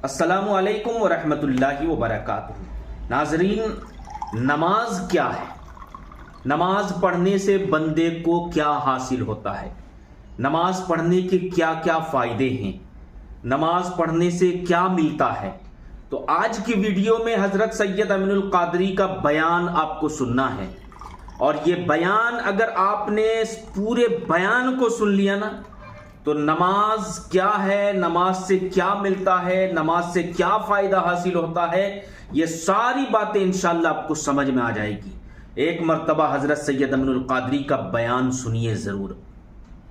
السلام علیکم ورحمۃ اللہ وبرکاتہ۔ ناظرین، نماز کیا ہے؟ نماز پڑھنے سے بندے کو کیا حاصل ہوتا ہے؟ نماز پڑھنے کے کیا کیا فائدے ہیں؟ نماز پڑھنے سے کیا ملتا ہے؟ تو آج کی ویڈیو میں حضرت سید امین القادری کا بیان آپ کو سننا ہے، اور یہ بیان اگر آپ نے پورے بیان کو سن لیا نا تو نماز کیا ہے، نماز سے کیا ملتا ہے، نماز سے کیا فائدہ حاصل ہوتا ہے، یہ ساری باتیں انشاءاللہ آپ کو سمجھ میں آ جائے گی۔ ایک مرتبہ حضرت سید امین القادری کا بیان سنیے ضرور۔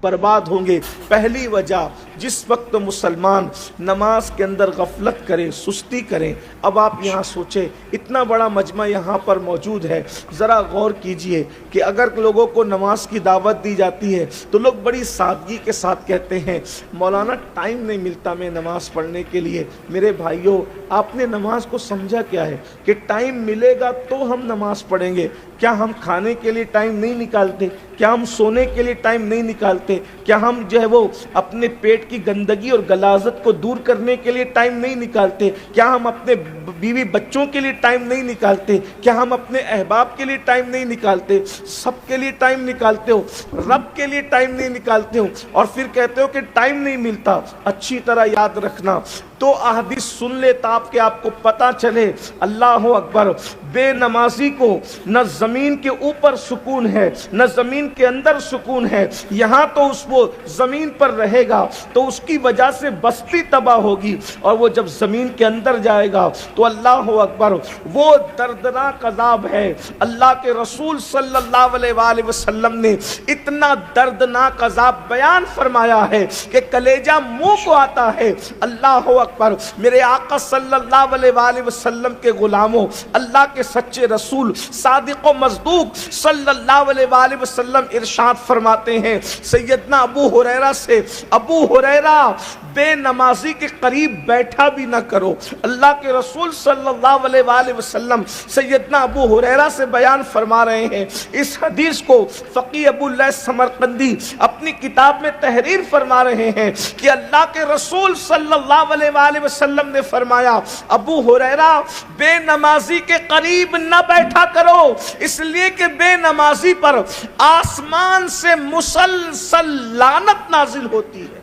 برباد ہوں گے۔ پہلی وجہ، جس وقت مسلمان نماز کے اندر غفلت کریں، سستی کریں۔ اب آپ یہاں سوچیں، اتنا بڑا مجمع یہاں پر موجود ہے، ذرا غور کیجئے کہ اگر لوگوں کو نماز کی دعوت دی جاتی ہے تو لوگ بڑی سادگی کے ساتھ کہتے ہیں مولانا ٹائم نہیں ملتا میں نماز پڑھنے کے لیے۔ میرے بھائیوں، آپ نے نماز کو سمجھا کیا ہے کہ ٹائم ملے گا تو ہم نماز پڑھیں گے؟ کیا ہم کھانے کے لیے ٹائم نہیں نکالتے؟ کیا ہم سونے کے لیے ٹائم نہیں نکالتے؟ کیا ہم وہ اپنے پیٹ کی گندگی اور غلاظت کو دور کرنے کے لیے ٹائم نہیں نکالتے؟ کیا ہم اپنے بیوی بچوں کے لیے ٹائم نہیں نکالتے؟ کیا ہم اپنے احباب کے لیے ٹائم نہیں نکالتے؟ سب کے لیے ٹائم نکالتے ہو، رب کے لیے ٹائم نہیں نکالتے ہو، اور پھر کہتے ہو کہ ٹائم نہیں ملتا۔ اچھی طرح یاد رکھنا، تو احادیث سن لے تاکہ آپ کو پتا چلے۔ اللہ اکبر! بے نمازی کو نہ زمین کے اوپر سکون ہے نہ زمین کے اندر سکون ہے۔ یہاں تو وہ زمین پر رہے گا تو اس کی وجہ سے بستی تباہ ہوگی، اور وہ جب زمین کے اندر جائے گا تو اللہ اکبر وہ دردناک عذاب ہے۔ اللہ کے رسول صلی اللہ علیہ وآلہ وسلم نے اتنا دردناک عذاب بیان فرمایا ہے کہ کلیجہ منہ کو آتا ہے۔ اللہ اکبر! میرے آقا صلی اللہ علیہ وآلہ وسلم کے غلاموں، اللہ کے سچے رسول صادق و مصدوق صلی اللہ علیہ وآلہ وسلم ارشاد فرماتے ہیں سیدنا ابو ہریرہ سے، ابو ہریرہ بے نمازی کے قریب بیٹھا بھی نہ کرو۔ اللہ کے رسول صلی اللہ علیہ وآلہ وسلم سیدنا ابو ہریرہ سے بیان فرما رہے ہیں۔ اس حدیث کو فقیہ ابو اللیث سمرقندی اپنی کتاب میں تحریر فرما رہے ہیں کہ اللہ کے رسول صلی اللہ علیہ وآلہ وسلم نے فرمایا ابو ہریرہ بے نمازی کے قریب نہ بیٹھا کرو، اس لیے کہ بے نمازی پر آسمان سے مسلسل لعنت نازل ہوتی ہے۔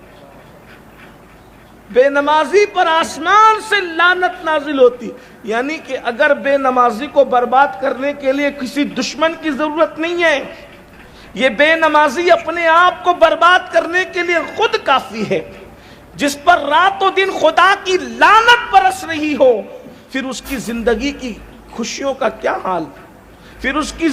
بے نمازی پر آسمان سے لعنت نازل ہوتی، یعنی کہ اگر بے نمازی کو برباد کرنے کے لیے کسی دشمن کی ضرورت نہیں ہے، یہ بے نمازی اپنے آپ کو برباد کرنے کے لیے خود کافی ہے۔ جس پر رات و دن خدا کی لعنت برس رہی ہو، پھر اس کی زندگی کی خوشیوں کا کیا حال، پھر اس کی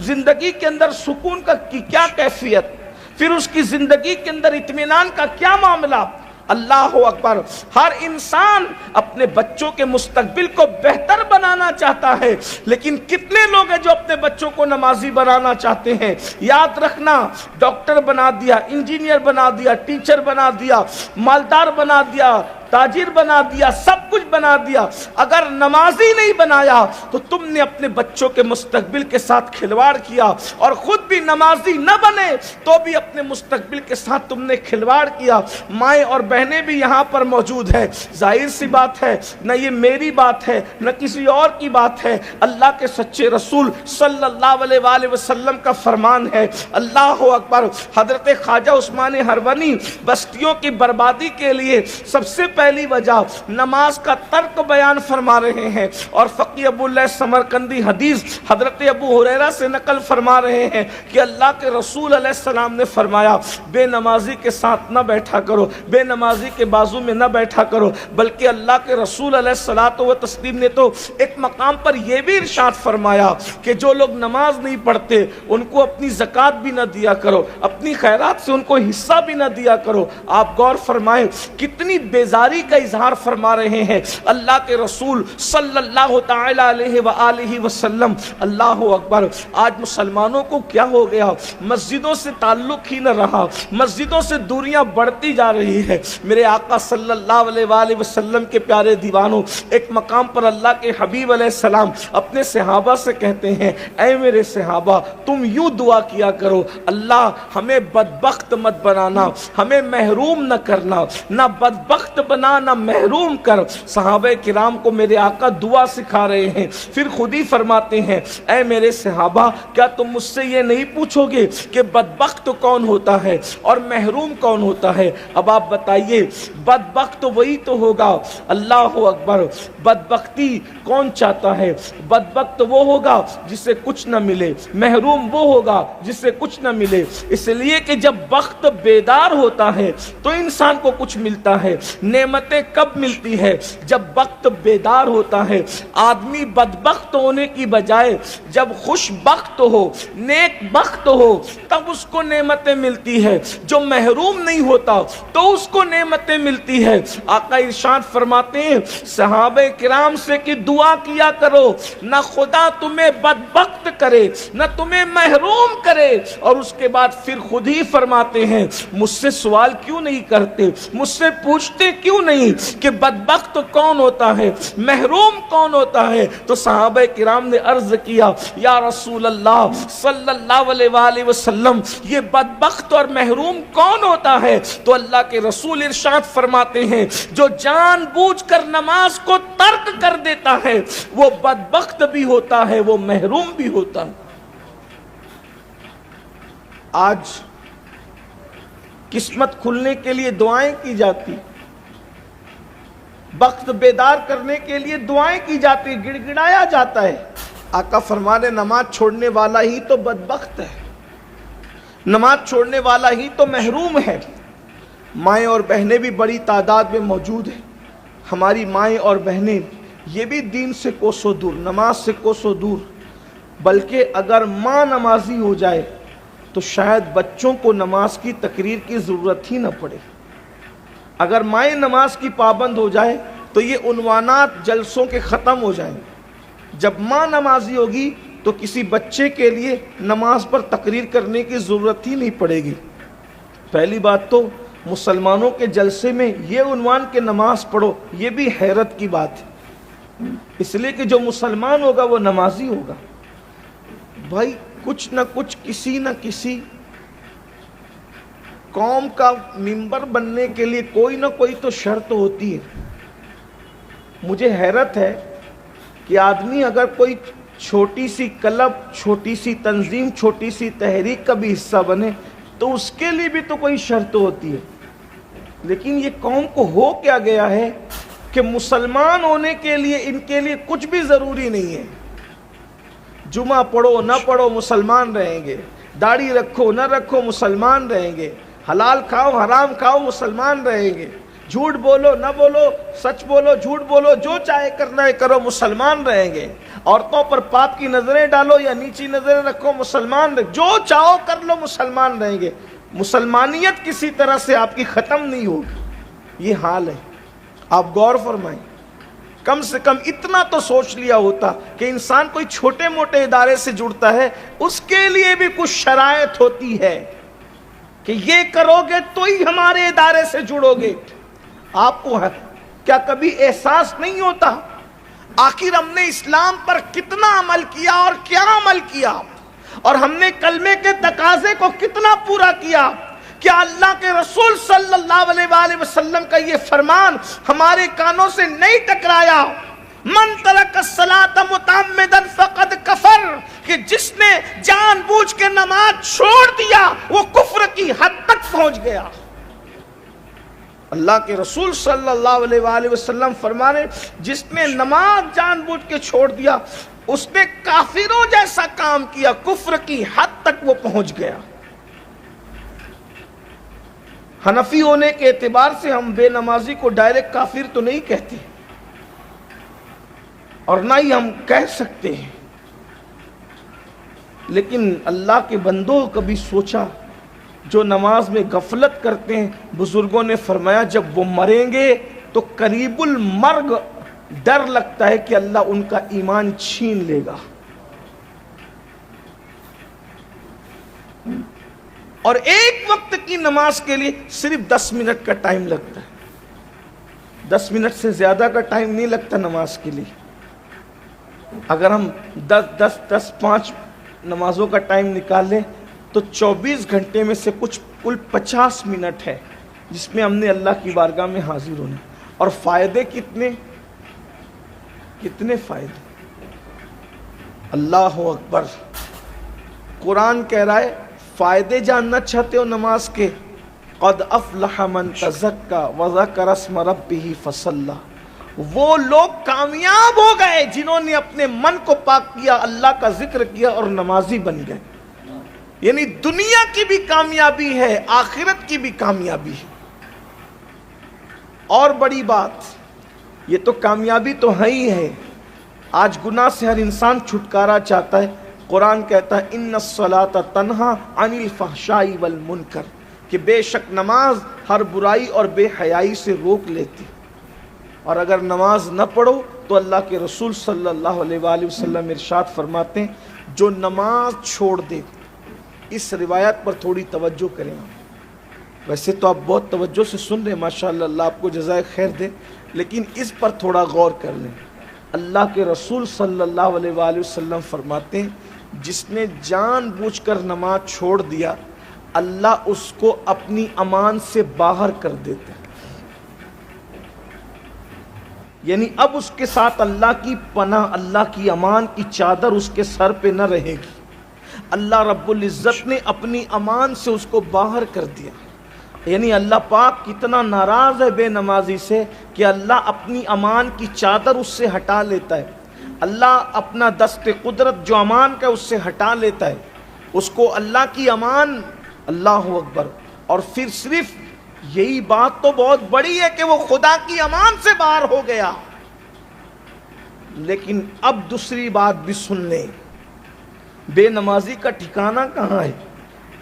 زندگی کے اندر سکون کا کیا کیفیت، پھر اس کی زندگی کے اندر اطمینان کا کیا معاملہ۔ اللہ اکبر! ہر انسان اپنے بچوں کے مستقبل کو بہتر بنانا چاہتا ہے، لیکن کتنے لوگ ہیں جو اپنے بچوں کو نمازی بنانا چاہتے ہیں؟ یاد رکھنا، ڈاکٹر بنا دیا، انجینئر بنا دیا، ٹیچر بنا دیا، مالدار بنا دیا، تاجر بنا دیا، سب کچھ بنا دیا، اگر نمازی نہیں بنایا تو تم نے اپنے بچوں کے مستقبل کے ساتھ کھلواڑ کیا، اور خود بھی نمازی نہ بنے تو بھی اپنے مستقبل کے ساتھ تم نے کھلواڑ کیا۔ مائیں اور بہنیں بھی یہاں پر موجود ہیں، ظاہر سی بات ہے، نہ یہ میری بات ہے نہ کسی اور کی بات ہے، اللہ کے سچے رسول صلی اللہ علیہ وآلہ وسلم کا فرمان ہے۔ اللہ اکبر! حضرت خواجہ عثمان ہرونی بستیوں کی بربادی کے لیے سب سے پہلی وجہ نماز کا ترک بیان فرما رہے ہیں، اور فقیہ ابو اللیث سمرقندی حدیث حضرت ابو ہریرہ سے نقل فرما رہے ہیں کہ اللہ کے رسول علیہ السلام نے فرمایا بے نمازی کے ساتھ نہ بیٹھا کرو، بے نمازی کے بازو میں نہ بیٹھا کرو، بلکہ اللہ کے رسول علیہ الصلوۃ والتسلیم نے تو ایک مقام پر یہ بھی ارشاد فرمایا کہ جو لوگ نماز نہیں پڑھتے ان کو اپنی زکوٰۃ بھی نہ دیا کرو، اپنی خیرات سے ان کو حصہ بھی نہ دیا کرو۔ آپ غور فرمائیں کتنی بیزاری کا اظہار فرما رہے ہیں اللہ کے رسول صلی اللہ تعالی علیہ وآلہ وسلم۔ اللہ اکبر! آج مسلمانوں کو کیا ہو گیا؟ مسجدوں سے تعلق ہی نہ رہا، مسجدوں سے دوریاں بڑھتی جا رہی ہے۔ میرے آقا صلی اللہ علیہ وآلہ وسلم کے پیارے دیوانوں، ایک مقام پر اللہ کے حبیب علیہ السلام اپنے صحابہ سے کہتے ہیں اے میرے صحابہ تم یوں دعا کیا کرو، اللہ ہمیں بدبخت مت بنانا، ہمیں محروم نہ کرنا، نہ بدبخت روکنا نہ محروم کر۔ صحابہ کرام کو میرے آقا دعا سکھا رہے ہیں، پھر خود ہی فرماتے ہیں اے میرے صحابہ کیا تم مجھ سے یہ نہیں پوچھو گے کہ بدبخت کون ہوتا ہے اور محروم کون ہوتا ہے؟ اب آپ بتائیے، بدبخت وہی تو ہوگا، اللہ اکبر، بدبختی کون چاہتا ہے؟ بدبخت وہ ہوگا جس سے کچھ نہ ملے، محروم وہ ہوگا جس سے کچھ نہ ملے۔ اس لیے کہ جب وقت بیدار ہوتا ہے تو انسان کو کچھ ملتا ہے۔ نعمتیں کب ملتی ہے؟ جب وقت بیدار ہوتا ہے۔ آدمی بدبخت ہونے کی بجائے جب خوش بخت ہو، نیک بخت ہو، تب اس کو نعمتیں ملتی ہے۔ جو محروم نہیں ہوتا تو اس کو نعمتیں ملتی ہے۔ آقا ارشاد فرماتے ہیں صحابہ کرام سے کہ دعا کیا کرو نہ خدا تمہیں بدبخت کرے نہ تمہیں محروم کرے، اور اس کے بعد پھر خود ہی فرماتے ہیں مجھ سے سوال کیوں نہیں کرتے، مجھ سے پوچھتے کیوں نہیں کہ بدبخت کون ہوتا ہے، محروم کون ہوتا ہے؟ تو صحابہ کرام نے عرض کیا یا رسول اللہ صلی اللہ علیہ وآلہ وسلم یہ بدبخت اور محروم کون ہوتا ہے؟ تو اللہ کے رسول ارشاد فرماتے ہیں جو جان بوجھ کر نماز کو ترک کر دیتا ہے وہ بدبخت بھی ہوتا ہے، وہ محروم بھی ہوتا ہے۔ آج قسمت کھلنے کے لیے دعائیں کی جاتی، وقت بیدار کرنے کے لیے دعائیں کی جاتی، گڑ گڑایا جاتا ہے۔ آقا فرمانے نماز چھوڑنے والا ہی تو بدبخت ہے، نماز چھوڑنے والا ہی تو محروم ہے۔ مائیں اور بہنیں بھی بڑی تعداد میں موجود ہیں، ہماری مائیں اور بہنیں یہ بھی دین سے کوسوں دور، نماز سے کوسوں دور، بلکہ اگر ماں نمازی ہو جائے تو شاید بچوں کو نماز کی تقریر کی ضرورت ہی نہ پڑے۔ اگر مائیں نماز کی پابند ہو جائے تو یہ عنوانات جلسوں کے ختم ہو جائیں گے۔ جب ماں نمازی ہوگی تو کسی بچے کے لیے نماز پر تقریر کرنے کی ضرورت ہی نہیں پڑے گی۔ پہلی بات تو مسلمانوں کے جلسے میں یہ عنوان کہ نماز پڑھو، یہ بھی حیرت کی بات ہے، اس لیے کہ جو مسلمان ہوگا وہ نمازی ہوگا۔ بھائی کچھ نہ کچھ کسی نہ کسی قوم کا ممبر بننے کے لیے کوئی نہ کوئی تو شرط ہوتی ہے۔ مجھے حیرت ہے کہ آدمی اگر کوئی چھوٹی سی کلب، چھوٹی سی تنظیم، چھوٹی سی تحریک کا بھی حصہ بنے تو اس کے لیے بھی تو کوئی شرط ہوتی ہے، لیکن یہ قوم کو ہو کیا گیا ہے کہ مسلمان ہونے کے لیے ان کے لیے کچھ بھی ضروری نہیں ہے۔ جمعہ پڑھو نہ پڑھو مسلمان رہیں گے، داڑھی رکھو نہ رکھو مسلمان رہیں گے، حلال کھاؤ حرام کھاؤ مسلمان رہیں گے، جھوٹ بولو نہ بولو، سچ بولو جھوٹ بولو، جو چاہے کرنا ہے کرو مسلمان رہیں گے، عورتوں پر پاپ کی نظریں ڈالو یا نیچی نظریں رکھو مسلمان رہیں گے، جو چاہو کر لو مسلمان رہیں گے۔ مسلمانیت کسی طرح سے آپ کی ختم نہیں ہوگی، یہ حال ہے۔ آپ غور فرمائیں، کم سے کم اتنا تو سوچ لیا ہوتا کہ انسان کوئی چھوٹے موٹے ادارے سے جڑتا ہے اس کے لیے بھی کچھ شرائط ہوتی ہے کہ یہ کرو گے تو ہی ہمارے ادارے سے جڑو گے۔ آپ کو کیا کبھی احساس نہیں ہوتا آخر ہم نے اسلام پر کتنا عمل کیا اور کیا عمل کیا، اور ہم نے کلمے کے تقاضے کو کتنا پورا کیا؟ کیا اللہ کے رسول صلی اللہ علیہ وآلہ وسلم کا یہ فرمان ہمارے کانوں سے نہیں ٹکرایا؟ من ترک الصلاۃ متعمدا فقد کفر، کہ جس نے جان بوجھ کے نماز چھوڑ دیا وہ کفر کی حد تک پہنچ گیا۔ اللہ کے رسول صلی اللہ علیہ وآلہ وسلم فرمانے جس نے نماز جان بوجھ کے چھوڑ دیا اس نے کافروں جیسا کام کیا، کفر کی حد تک وہ پہنچ گیا۔ حنفی ہونے کے اعتبار سے ہم بے نمازی کو ڈائریکٹ کافر تو نہیں کہتے اور نہ ہی ہم کہہ سکتے ہیں، لیکن اللہ کے بندوں کبھی سوچا جو نماز میں غفلت کرتے ہیں؟ بزرگوں نے فرمایا جب وہ مریں گے تو قریب المرگ ڈر لگتا ہے کہ اللہ ان کا ایمان چھین لے گا، اور ایک وقت کی نماز کے لیے صرف 10 منٹ کا ٹائم لگتا ہے، 10 منٹ سے زیادہ کا ٹائم نہیں لگتا نماز کے لیے۔ اگر ہم 5 نمازوں کا ٹائم نکال لیں تو 24 گھنٹے میں سے کل 50 منٹ ہے جس میں ہم نے اللہ کی بارگاہ میں حاضر ہونا۔ اور فائدے کتنے فائدے. اللہ اکبر. قرآن کہہ رہا ہے فائدے جاننا چاہتے ہو نماز کے؟ قد افلح من تزکا وذکر اسم ربہ فصلی. وہ لوگ کامیاب ہو گئے جنہوں نے اپنے من کو پاک کیا، اللہ کا ذکر کیا اور نمازی بن گئے. یعنی دنیا کی بھی کامیابی ہے، آخرت کی بھی کامیابی ہے. اور بڑی بات، یہ تو کامیابی تو ہے ہی ہے. آج گناہ سے ہر انسان چھٹکارا چاہتا ہے. قرآن کہتا ہے ان الصلاۃ تنہا عن الفحشاء والمنکر، کہ بے شک نماز ہر برائی اور بے حیائی سے روک لیتی. اور اگر نماز نہ پڑھو تو اللہ کے رسول صلی اللہ علیہ وآلہ وسلم ارشاد فرماتے ہیں جو نماز چھوڑ دے. اس روایت پر تھوڑی توجہ کریں. ویسے تو آپ بہت توجہ سے سن رہے ہیں ماشاءاللہ، اللہ آپ کو جزائے خیر دے، لیکن اس پر تھوڑا غور کر لیں. اللہ کے رسول صلی اللہ علیہ وآلہ وسلم فرماتے ہیں جس نے جان بوجھ کر نماز چھوڑ دیا اللہ اس کو اپنی امان سے باہر کر دیتے ہیں. یعنی اب اس کے ساتھ اللہ کی پناہ، اللہ کی امان کی چادر اس کے سر پہ نہ رہے گی. اللہ رب العزت نے اپنی امان سے اس کو باہر کر دیا. یعنی اللہ پاک کتنا ناراض ہے بے نمازی سے کہ اللہ اپنی امان کی چادر اس سے ہٹا لیتا ہے. اللہ اپنا دست قدرت جو امان کا اس سے ہٹا لیتا ہے. اس کو اللہ کی امان، اللہ اکبر. اور پھر صرف یہی بات تو بہت بڑی ہے کہ وہ خدا کی امان سے باہر ہو گیا، لیکن اب دوسری بات بھی سن لیں. بے نمازی کا ٹھکانہ کہاں ہے؟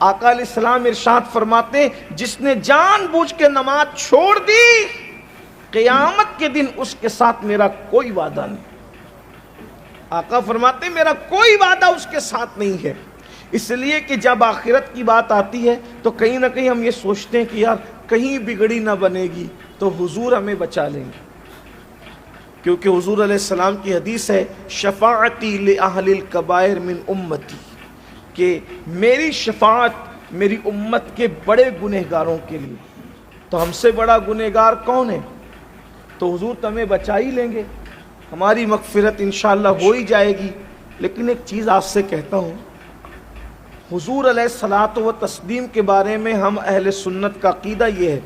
آقا علیہ السلام ارشاد فرماتے ہیں جس نے جان بوجھ کے نماز چھوڑ دی قیامت کے دن اس کے ساتھ میرا کوئی وعدہ نہیں. آقا فرماتے ہیں میرا کوئی وعدہ اس کے ساتھ نہیں ہے. اس لیے کہ جب آخرت کی بات آتی ہے تو کہیں نہ کہیں ہم یہ سوچتے ہیں کہ یار کہیں بگڑی نہ بنے گی تو حضور ہمیں بچا لیں گے. کیونکہ حضور علیہ السلام کی حدیث ہے شفاعتی لأہل الکبائر من امتی، کہ میری شفاعت میری امت کے بڑے گنہگاروں کے لیے. تو ہم سے بڑا گنہگار کون ہے؟ تو حضور تو ہمیں بچا ہی لیں گے، ہماری مغفرت انشاءاللہ ہو ہی جائے گی. لیکن ایک چیز آپ سے کہتا ہوں، حضور علیہ الصلاۃ و تسلیم کے بارے میں ہم اہل سنت کا عقیدہ یہ ہے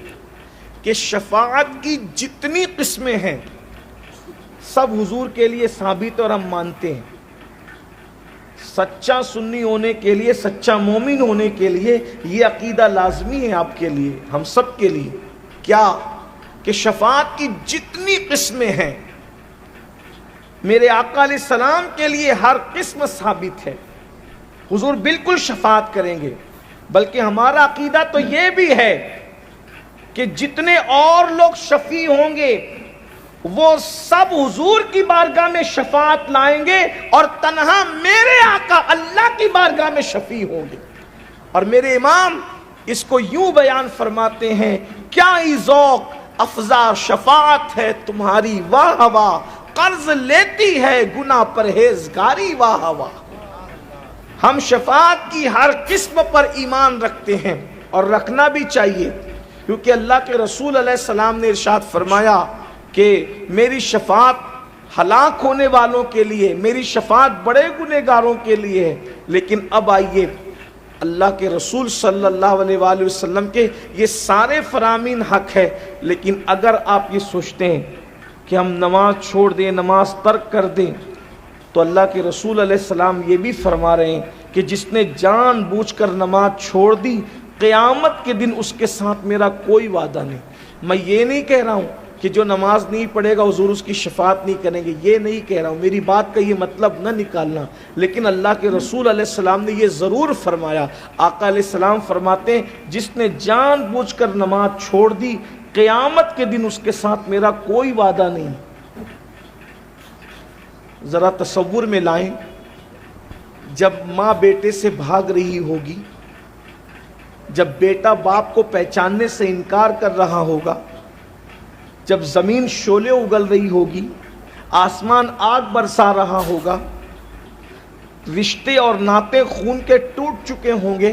کہ شفاعت کی جتنی قسمیں ہیں سب حضور کے لیے ثابت اور ہم مانتے ہیں. سچا سنی ہونے کے لیے، سچا مومن ہونے کے لیے یہ عقیدہ لازمی ہے آپ کے لیے، ہم سب کے لیے. کیا؟ کہ شفاعت کی جتنی قسمیں ہیں میرے آقا علیہ السلام کے لیے ہر قسم ثابت ہے. حضور بالکل شفاعت کریں گے. بلکہ ہمارا عقیدہ تو یہ بھی ہے کہ جتنے اور لوگ شفیع ہوں گے وہ سب حضور کی بارگاہ میں شفاعت لائیں گے اور تنہا میرے آقا اللہ کی بارگاہ میں شفیع ہوں گے. اور میرے امام اس کو یوں بیان فرماتے ہیں کیا ہی ذوق افزا شفاعت ہے تمہاری واہ واہ، قرض لیتی ہے گناہ پرہیزگاری واہ واہ. ہم شفاعت کی ہر قسم پر ایمان رکھتے ہیں اور رکھنا بھی چاہیے، کیونکہ اللہ کے رسول علیہ السلام نے ارشاد فرمایا کہ میری شفاعت ہلاک ہونے والوں کے لیے، میری شفاعت بڑے گنہگاروں کے لیے ہے. لیکن اب آئیے، اللہ کے رسول صلی اللہ علیہ وآلہ وسلم کے یہ سارے فرامین حق ہے، لیکن اگر آپ یہ سوچتے ہیں کہ ہم نماز چھوڑ دیں، نماز ترک کر دیں، تو اللہ کے رسول علیہ السلام یہ بھی فرما رہے ہیں کہ جس نے جان بوجھ کر نماز چھوڑ دی قیامت کے دن اس کے ساتھ میرا کوئی وعدہ نہیں. میں یہ نہیں کہہ رہا ہوں کہ جو نماز نہیں پڑھے گا حضور اس کی شفاعت نہیں کریں گے، یہ نہیں کہہ رہا ہوں، میری بات کا یہ مطلب نہ نکالنا. لیکن اللہ کے رسول علیہ السلام نے یہ ضرور فرمایا. آقا علیہ السلام فرماتے ہیں جس نے جان بوجھ کر نماز چھوڑ دی قیامت کے دن اس کے ساتھ میرا کوئی وعدہ نہیں. ذرا تصور میں لائیں، جب ماں بیٹے سے بھاگ رہی ہوگی، جب بیٹا باپ کو پہچاننے سے انکار کر رہا ہوگا، جب زمین شعلے اگل رہی ہوگی، آسمان آگ برسا رہا ہوگا، رشتے اور ناطے خون کے ٹوٹ چکے ہوں گے،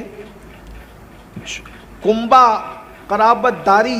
کنبہ قرابت داری